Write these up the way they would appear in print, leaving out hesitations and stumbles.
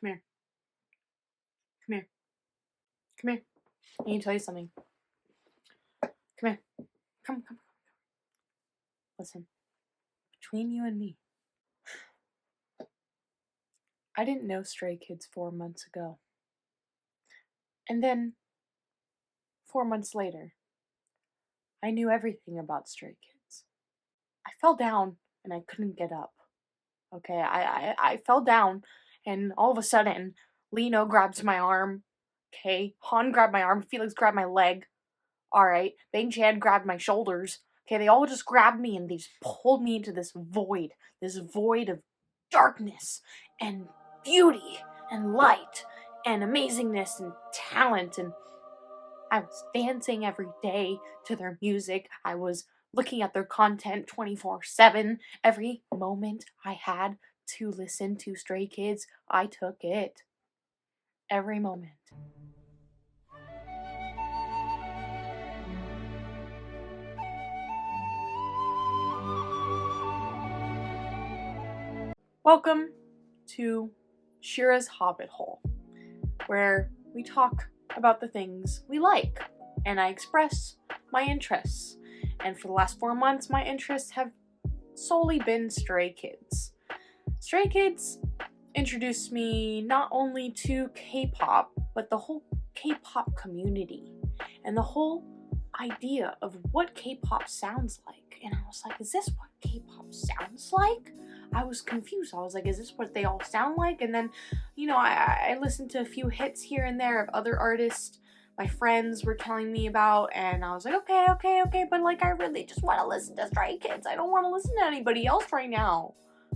Come here. Come here. Come here. I need to tell you something. Come here. Come. Listen. Between you and me, I didn't know Stray Kids 4 months ago. And then, 4 months later, I knew everything about Stray Kids. I fell down and I couldn't get up. Okay, I fell down and all of a sudden, Lino grabs my arm. Okay, Han grabbed my arm, Felix grabbed my leg. Alright, Bang Chan grabbed my shoulders. Okay, they all just grabbed me and they just pulled me into this void of darkness and beauty and light and amazingness and talent. And I was dancing every day to their music. I was looking at their content 24/7. Every moment I had to listen to Stray Kids, I took it. Every moment. Welcome to Shira's Hobbit Hole, where we talk about the things we like, and I express my interests. And for the last 4 months, my interests have solely been Stray Kids. Stray Kids introduced me not only to K-pop, but the whole K-pop community, and the whole idea of what K-pop sounds like. And I was like, is this what K-pop sounds like? I was confused. I was like, is this what they all sound like? And then, I listened to a few hits here and there of other artists my friends were telling me about, and I was like, okay, but like, I really just want to listen to Stray Kids. I don't want to listen to anybody else right now.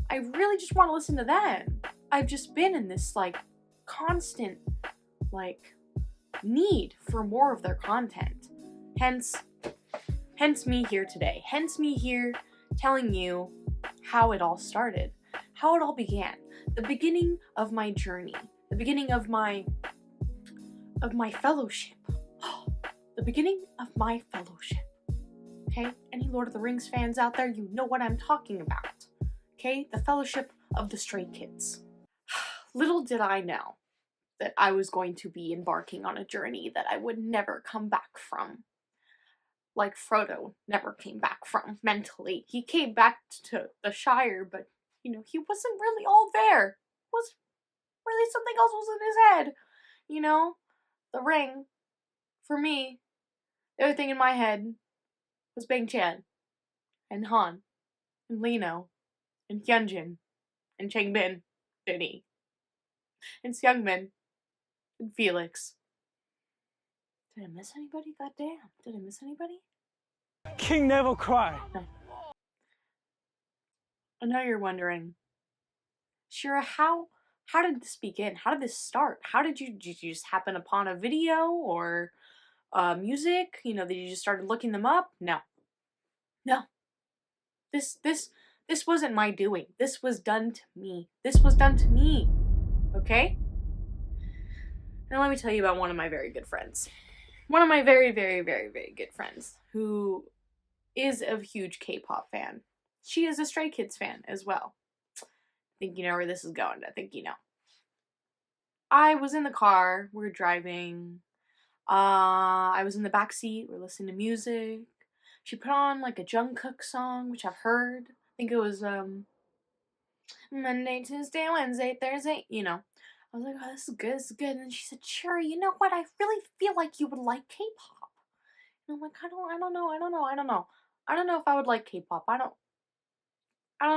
I really just want to listen to them. I've just been in this, constant, need for more of their content. Hence me here today. Hence me here telling you how it all started, how it all began, the beginning of my journey, the beginning of my fellowship, the beginning of my fellowship. Okay, any Lord of the Rings fans out there, you know what I'm talking about. Okay, the Fellowship of the Stray Kids. Little did I know that I was going to be embarking on a journey that I would never come back from. Like Frodo never came back from mentally. He came back to the Shire, but, he wasn't really all there. Was really something else was in his head. The ring, for me, the other thing in my head was Bang Chan, and Han, and Lino, and Hyunjin, and Changbin, Vinny, and Seungmin, and Felix. Did I miss anybody? Goddamn. Did I miss anybody? King never cry. No. I know you're wondering, Shira, how did this begin? How did this start? Did you just happen upon a video or music? That you just started looking them up? No. This wasn't my doing. This was done to me. Okay? Now let me tell you about one of my very good friends. One of my very, very, very, very good friends who is a huge K-pop fan. She is a Stray Kids fan as well. I think you know where this is going. I think you know. I was in the car. We were driving. I was in the backseat. We're listening to music. She put on a Jungkook song, which I've heard. I think it was Monday, Tuesday, Wednesday, Thursday. I was like, oh, this is good. And then she said, sure, you know what? I really feel like you would like K-pop. And I'm like, I don't know. I don't know if I would like K-pop. I don't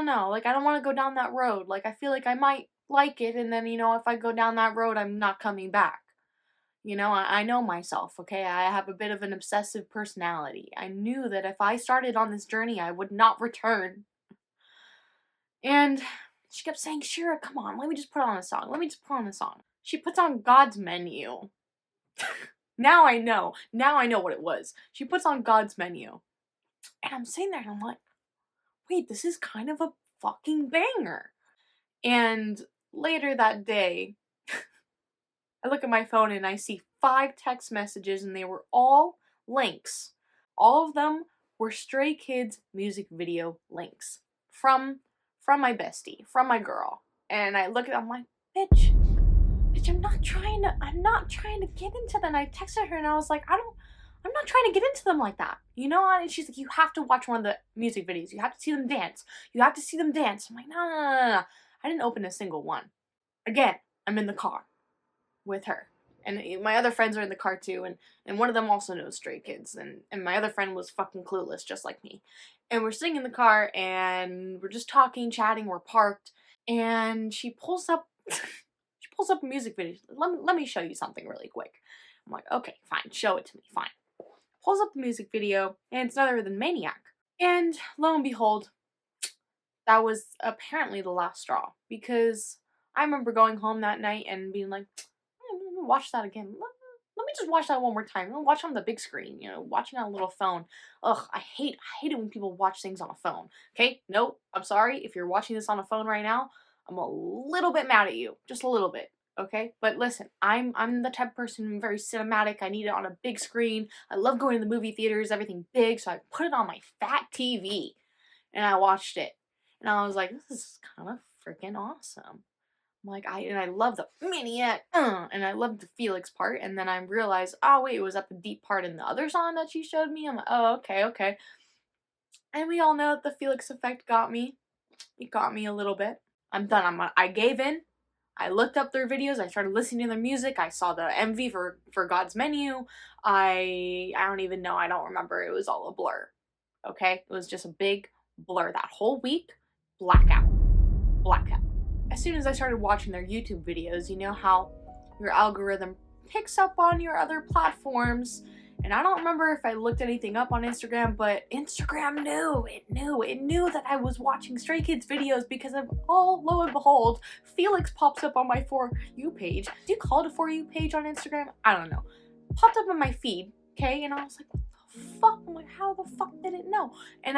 know. I don't want to go down that road. I feel like I might like it, and then, if I go down that road, I'm not coming back. I know myself, okay? I have a bit of an obsessive personality. I knew that if I started on this journey, I would not return. And she kept saying, Shira, come on, let me just put on a song. She puts on God's Menu. Now I know what it was. She puts on God's Menu. And I'm sitting there and I'm like, wait, this is kind of a fucking banger. And later that day, I look at my phone and I see 5 text messages, and they were all links. All of them were Stray Kids music video links from my bestie, from my girl. And I look at it, I'm like, bitch, bitch, I'm not trying to get into them. I texted her and I was like, I'm not trying to get into them like that. You know? And she's like, you have to watch one of the music videos. You have to see them dance. You have to see them dance. I'm like, no, no, no, no, no. I didn't open a single one. Again, I'm in the car with her. And my other friends are in the car too, and one of them also knows Stray Kids, and my other friend was fucking clueless, just like me. And we're sitting in the car, and we're just talking, chatting, we're parked, and she pulls up, she pulls up a music video. Let me show you something really quick. I'm like, okay, fine, show it to me, fine. Pulls up the music video, and it's none other than Maniac. And lo and behold, that was apparently the last straw, because I remember going home that night and being like, let me watch that again. Let me just watch that one more time. Let me watch on the big screen, watching on a little phone. Ugh, I hate it when people watch things on a phone. Okay? Nope. I'm sorry. If you're watching this on a phone right now, I'm a little bit mad at you. Just a little bit. Okay? But listen, I'm the type of person who's very cinematic. I need it on a big screen. I love going to the movie theaters, everything big, so I put it on my fat TV and I watched it. And I was like, this is kind of freaking awesome. Like, I love the Maniac, and I love the Felix part, and then I realized, oh wait, it was at the deep part in the other song that she showed me. I'm like, oh, okay. And we all know that the Felix effect got me. It got me a little bit. I'm done. I gave in. I looked up their videos. I started listening to their music. I saw the MV for God's Menu. I don't even know. I don't remember. It was all a blur. Okay? It was just a big blur. That whole week, blackout. As soon as I started watching their YouTube videos, you know how your algorithm picks up on your other platforms. And I don't remember if I looked anything up on Instagram, but Instagram knew. It knew that I was watching Stray Kids videos because of, oh, lo and behold, Felix pops up on my For You page. Do you call it a For You page on Instagram? I don't know. Popped up on my feed, okay? And I was like, what the fuck? I'm like, how the fuck did it know? And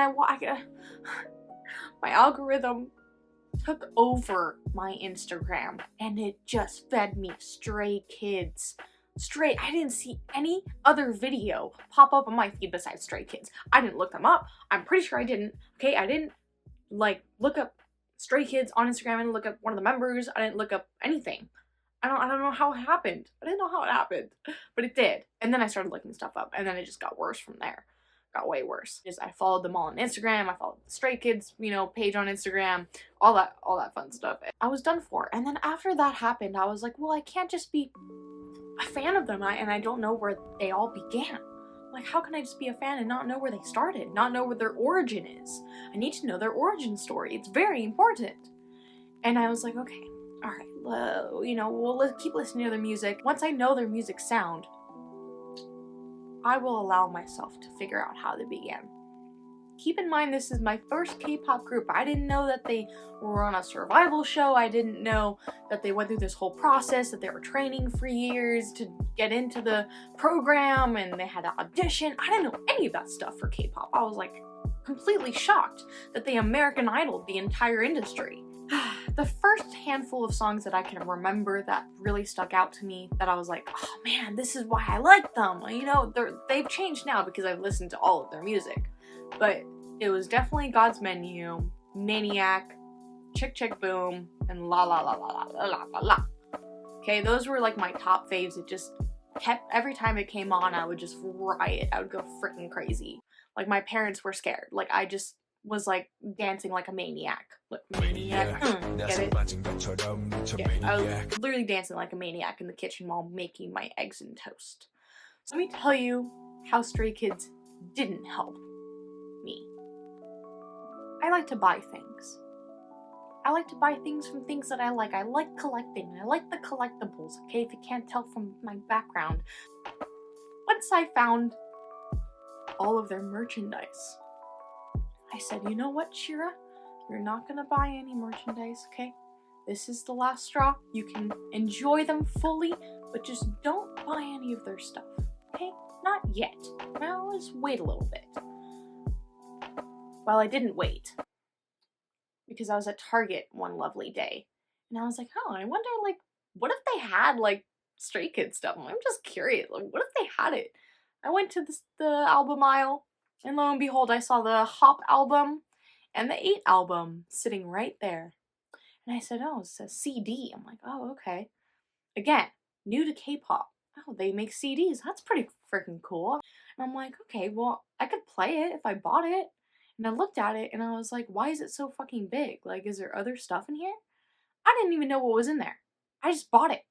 my algorithm took over my Instagram and it just fed me Stray Kids. I didn't see any other video pop up on my feed besides Stray Kids. I didn't look them up. I'm pretty sure I didn't. Okay, I didn't look up Stray Kids on Instagram. I didn't look up one of the members. I didn't look up anything. I don't know how it happened. I didn't know how it happened, but it did. And then I started looking stuff up, and then it just got worse from there. Got way worse. I followed them all on Instagram. I followed the Stray Kids, page on Instagram, all that fun stuff. I was done for. And then after that happened, I was like, well, I can't just be a fan of them, and I don't know where they all began. Like, how can I just be a fan and not know where they started, not know what their origin is? I need to know their origin story. It's very important. And I was like, okay, all right, we'll keep listening to their music. Once I know their music sound, I will allow myself to figure out how they began. Keep in mind, this is my first K-pop group. I didn't know that they were on a survival show. I didn't know that they went through this whole process, that they were training for years to get into the program, and they had to audition. I didn't know any of that stuff for K-pop. I was like completely shocked that they American Idoled the entire industry. The first handful of songs that I can remember that really stuck out to me, that I was like, oh man, this is why I like them. They've changed now because I've listened to all of their music. But it was definitely God's Menu, Maniac, Chick Chick Boom, and La La La La La La La La. Okay, those were like my top faves. It just kept, every time it came on, I would just riot. I would go freaking crazy. Like, my parents were scared. Like, I just was like dancing like a maniac. Maniac. Get it? Yeah, I was literally dancing like a maniac in the kitchen while making my eggs and toast. So let me tell you how Stray Kids didn't help me. I like to buy things. I like to buy things from things that I like. I like collecting. I like the collectibles, okay, if you can't tell from my background. Once I found all of their merchandise, I said, you know what, Shira? You're not gonna buy any merchandise, okay? This is the last straw. You can enjoy them fully, but just don't buy any of their stuff, okay? Not yet. Now, let's wait a little bit. Well, I didn't wait, because I was at Target one lovely day, and I was like, oh, I wonder, what if they had, Stray Kids stuff? I'm just curious. What if they had it? I went to the album aisle, and lo and behold, I saw the Hop album and the 8 album sitting right there. And I said, oh, it says CD. I'm like, oh, okay. Again, new to K-pop. Oh, they make CDs. That's pretty freaking cool. And I'm like, okay, well, I could play it if I bought it. And I looked at it and I was like, why is it so fucking big? Like, is there other stuff in here? I didn't even know what was in there. I just bought it.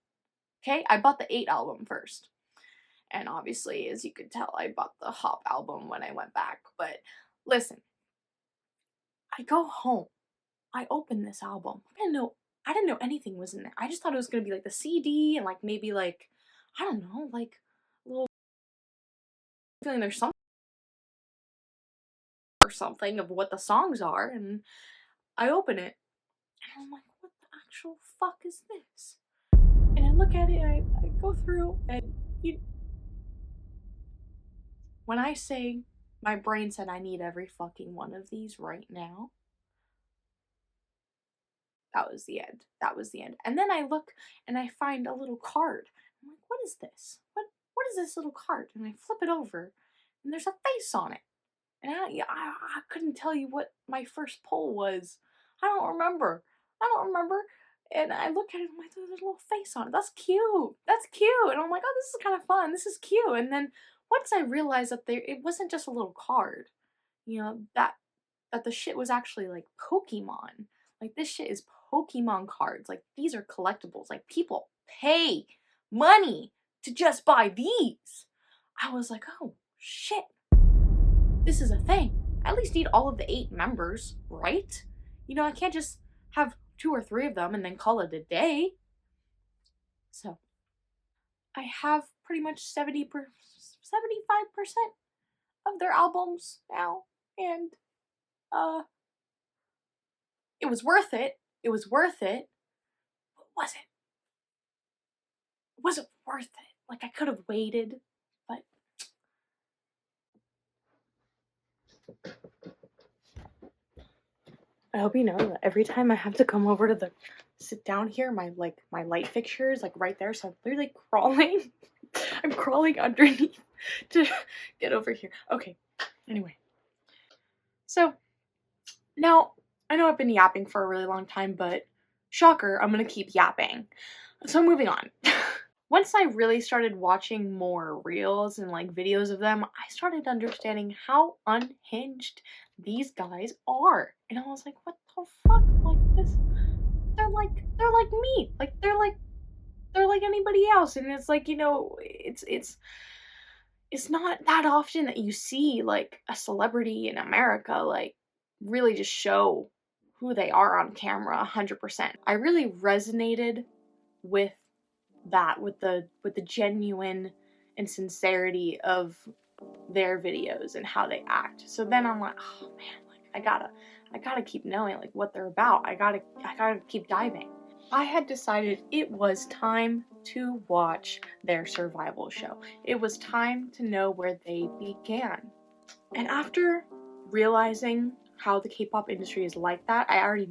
Okay? I bought the 8 album first. And obviously, as you could tell, I bought the Hop album when I went back. But listen, I go home. I open this album. I didn't know anything was in there. I just thought it was gonna be like the CD and like maybe like I don't know, like a little feeling there's something or something of what the songs are, and I open it and I'm like, what the actual fuck is this? And I look at it and I go through and when I say my brain said I need every fucking one of these right now, that was the end. That was the end. And then I look and I find a little card. I'm like, what is this? What is this little card? And I flip it over and there's a face on it. And I couldn't tell you what my first pull was. I don't remember. I don't remember. And I look at it and I'm like, there's a little face on it. That's cute. That's cute. And I'm like, oh, this is kind of fun. This is cute. And then once I realized that it wasn't just a little card, you know, that the shit was actually like Pokemon. Like this shit is Pokemon cards. Like these are collectibles. Like people pay money to just buy these. I was like, oh shit. This is a thing. I at least need all of the 8 members, right? You know, I can't just have 2 or 3 of them and then call it a day. So, I have pretty much 75% of their albums now, and it was worth it. It was worth it. But wasn't worth it. Like I could have waited, but I hope you know that every time I have to come over to sit down here, my light fixture is like right there, so I'm literally crawling. I'm crawling underneath to get over here. Okay, anyway. So, now, I know I've been yapping for a really long time, but shocker, I'm gonna keep yapping. So moving on. Once I really started watching more reels and like videos of them, I started understanding how unhinged these guys are. And I was like, what the fuck? Like this they're like me. Like they're like anybody else. And it's like, you know, it's not that often that you see like a celebrity in America like really just show who they are on camera 100%. I really resonated with that, with the genuine and sincerity of their videos and how they act. So then I'm like, oh man, like I gotta keep knowing like what they're about. I gotta keep diving. I had decided it was time to watch their survival show. It was time to know where they began. And after realizing how the K-pop industry is like that, I already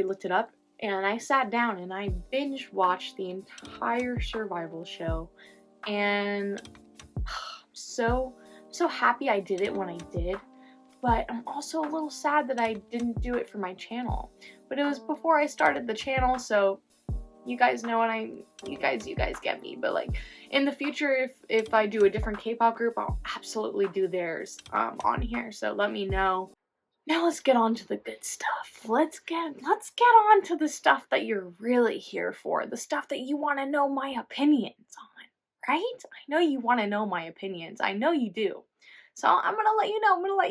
looked it up, and I sat down and I binge watched the entire survival show, and I'm so happy I did it when I did, but I'm also a little sad that I didn't do it for my channel. But it was before I started the channel, so you guys know what you guys get me. But like in the future, if I do a different K-pop group, I'll absolutely do theirs on here. So let me know. Now let's get on to the good stuff. Let's get on to the stuff that you're really here for. The stuff that you want to know my opinions on, right? I know you want to know my opinions. I know you do. So I'm gonna let you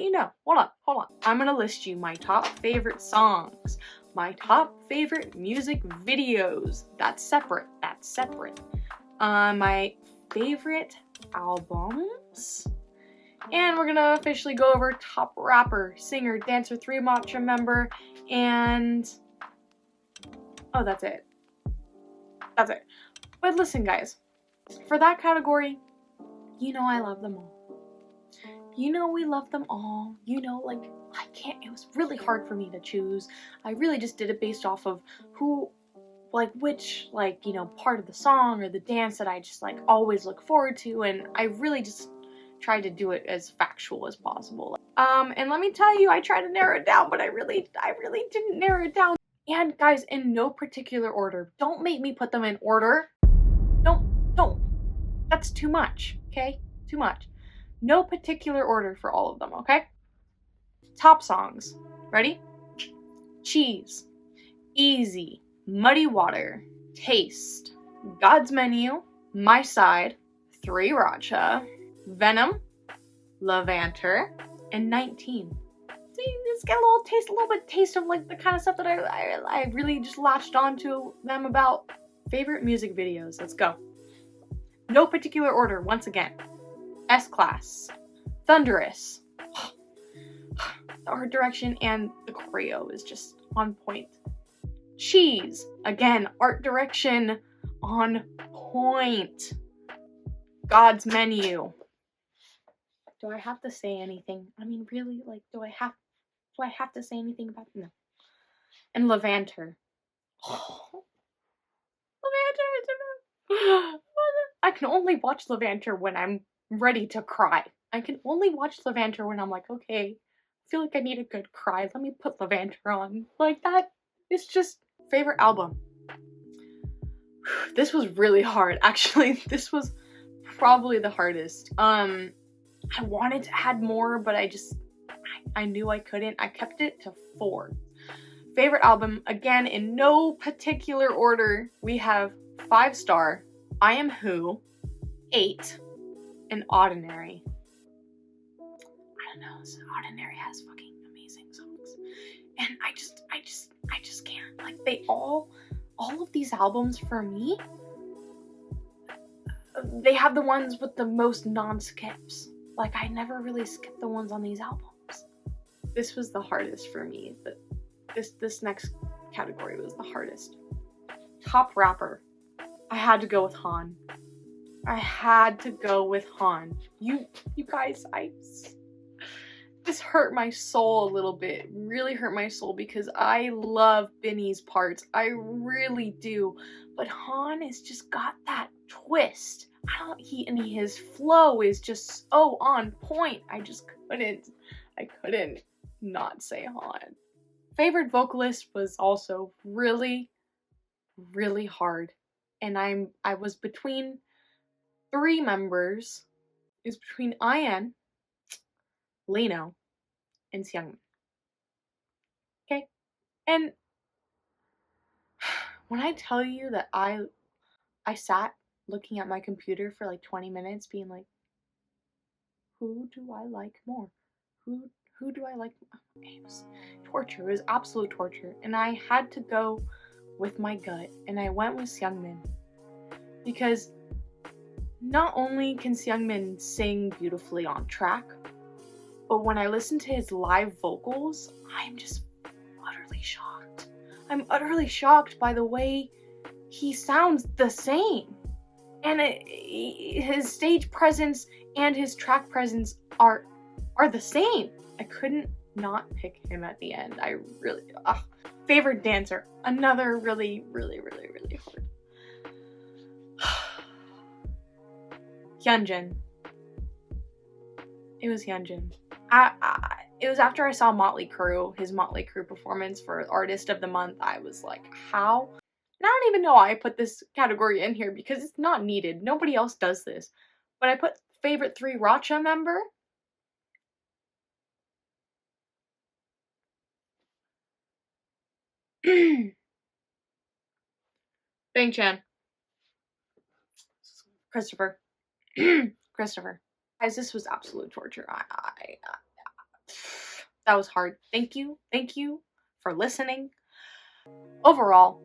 know. Hold on. I'm gonna list you my top favorite songs, my top favorite music videos. That's separate. My favorite albums. And we're gonna officially go over top rapper, singer, dancer, 3 Mantra member, and oh, that's it. But listen, guys, for that category, you know I love them all. You know we love them all. You know, like, it was really hard for me to choose. I really just did it based off of which, you know, part of the song or the dance that I just, always look forward to, and I really just tried to do it as factual as possible. And let me tell you, I tried to narrow it down, but I really didn't narrow it down. And guys, in no particular order. Don't make me put them in order. Don't. That's too much, okay? Too much. No particular order for all of them, okay? Top songs. Ready? Cheese, Easy, Muddy Water, Taste, God's Menu, My Side, Three Racha, Venom, Levanter, and 19. So you just get a little bit taste of like the kind of stuff that I really just latched onto them about. Favorite music videos. Let's go. No particular order, once again. S-Class, Thunderous. The art direction and the choreo is just on point. Cheese, again, art direction on point. God's Menu. Do I have to say anything? I mean, really, like, do I have to say anything about them? No. And Levanter. Oh, Levanter. I can only watch Levanter when I'm ready to cry. I can only watch Levanter when I'm like, okay, I feel like I need a good cry. Let me put Levanter on. Like that. It's just favorite album. This was really hard. Actually, this was probably the hardest. I wanted to add more, but I knew I couldn't. I kept it to 4. Favorite album, again, in no particular order, we have 5-star, I Am Who, 8, and Ordinary. I don't know, so Ordinary has fucking amazing songs. And I just can't. Like, they all of these albums for me, they have the ones with the most non-skips. Like, I never really skipped the ones on these albums. This was the hardest for me. This next category was the hardest. Top rapper. I had to go with Han. You guys, this hurt my soul a little bit. It really hurt my soul because I love Benny's parts. I really do. But Han has just got that twist. His flow is just so on point. I couldn't not say Han. Favorite vocalist was also really, really hard. And I was between 3 members. It was between Ian, Lino, and Seungmin. Okay? And when I tell you that I sat looking at my computer for like 20 minutes being like, who do I like more? Who do I like more? It was torture. It was absolute torture. And I had to go with my gut. And I went with Seungmin. Because not only can Seungmin sing beautifully on track, but when I listen to his live vocals, I'm just utterly shocked. I'm utterly shocked by the way he sounds the same. And his stage presence and his track presence are the same. I couldn't not pick him at the end. I really... Favorite dancer. Another really, really, really, really hard. Hyunjin. It was Hyunjin. It was after I saw his Motley Crue performance for Artist of the Month. I was like, how? And I don't even know why I put this category in here because it's not needed. Nobody else does this. But I put favorite 3 Racha member. Bang Chan. Christopher. Christopher. Guys, this was absolute torture. That was hard. Thank you for listening. Overall,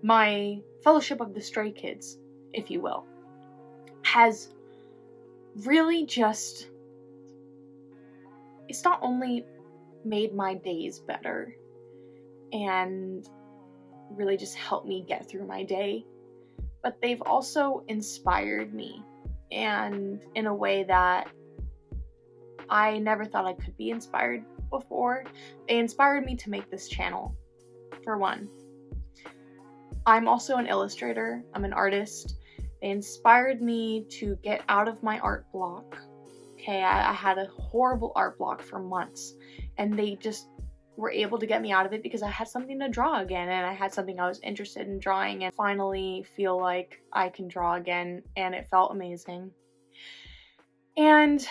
my Fellowship of the Stray Kids, if you will, has really just... It's not only made my days better and really just helped me get through my day, but they've also inspired me, and in a way that I never thought I could be inspired before. They inspired me to make this channel, for one. I'm also an illustrator. I'm an artist. They inspired me to get out of my art block. Okay, I had a horrible art block for months, and they just were able to get me out of it because I had something to draw again, and I had something I was interested in drawing, and finally feel like I can draw again, and it felt amazing. And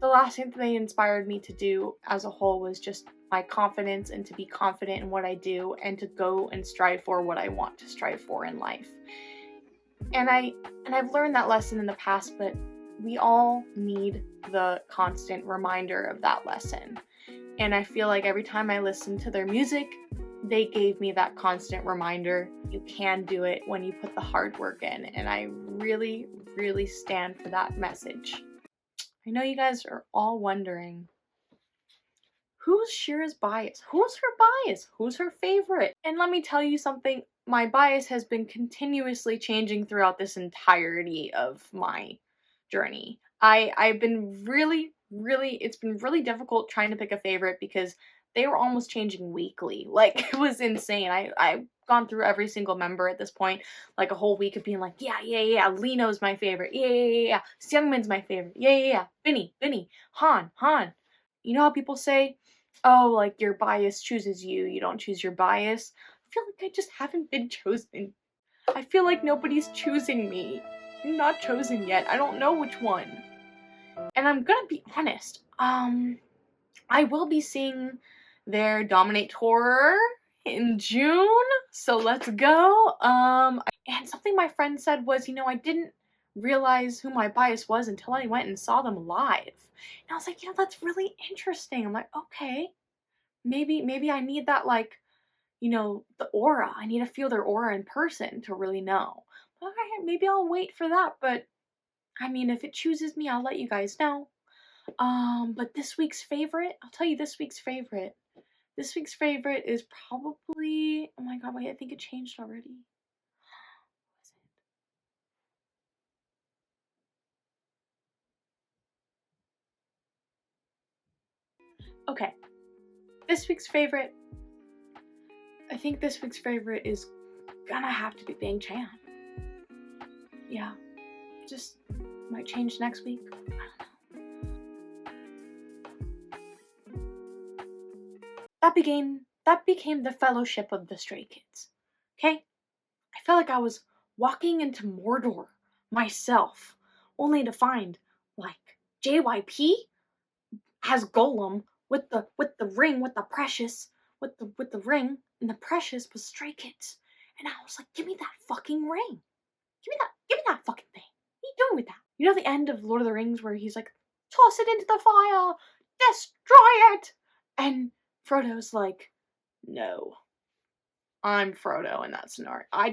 the last thing that they inspired me to do as a whole was just my confidence, and to be confident in what I do, and to go and strive for what I want to strive for in life. And I've learned that lesson in the past, but we all need the constant reminder of that lesson. And I feel like every time I listen to their music, they gave me that constant reminder. You can do it when you put the hard work in. And I really, really stand for that message. I know you guys are all wondering, who's Shira's bias? Who's her bias? Who's her favorite? And let me tell you something, my bias has been continuously changing throughout this entirety of my journey. I've been really, it's been really difficult trying to pick a favorite because they were almost changing weekly. Like, it was insane. I've gone through every single member at this point, like a whole week of being like, yeah, Lino's my favorite. Yeah. Seungmin's my favorite. Yeah. Binny, Han. You know how people say, oh, like, your bias chooses you, you don't choose your bias? I feel like I just haven't been chosen. I feel like nobody's choosing me. I'm not chosen yet. I don't know which one. And I'm gonna be honest, I will be seeing their Dominate tour in June, so let's go. And something my friend said was, I didn't realize who my bias was until I went and saw them live. And I was like, that's really interesting. I'm like, okay, maybe I need that, like, the aura. I need to feel their aura in person to really know. Okay, maybe I'll wait for that, but I mean, if it chooses me, I'll let you guys know. But this week's favorite, I'll tell you this week's favorite. This week's favorite is probably, oh my god, wait, I think it changed already. Okay, this week's favorite, I think this week's favorite is gonna have to be Bang Chan. Yeah, just might change next week. I don't know. That became the fellowship of the Stray Kids. Okay? I felt like I was walking into Mordor myself, only to find, like, JYP has Golem with the ring, with the precious, with the ring, and the precious was Stray Kids. And I was like, give me that fucking ring. Give me that fucking thing. What are you doing with that? You know the end of Lord of the Rings where he's like, toss it into the fire, destroy it. And Frodo's like, no. I'm Frodo in that scenario. I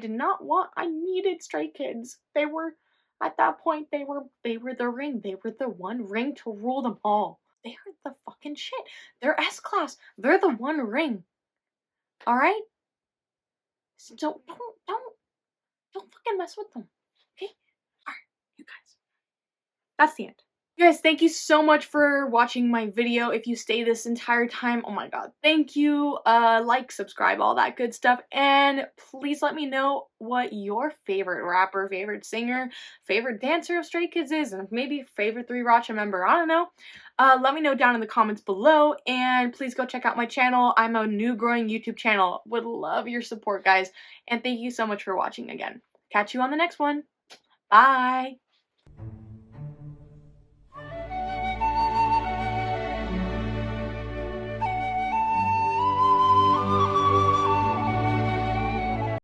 needed Stray Kids. They were, at that point, they were the ring. They were the one ring to rule them all. They are the fucking shit. They're S-Class. They're the one ring. Alright? So don't fucking mess with them. Okay? Alright, you guys. That's the end. You guys, thank you so much for watching my video. If you stay this entire time, oh my god, thank you. Like, subscribe, all that good stuff. And please let me know what your favorite rapper, favorite singer, favorite dancer of Stray Kids is, and maybe favorite 3RACHA member, I don't know. Let me know down in the comments below, and please go check out my channel. I'm a new growing YouTube channel. Would love your support, guys. And thank you so much for watching again. Catch you on the next one. Bye!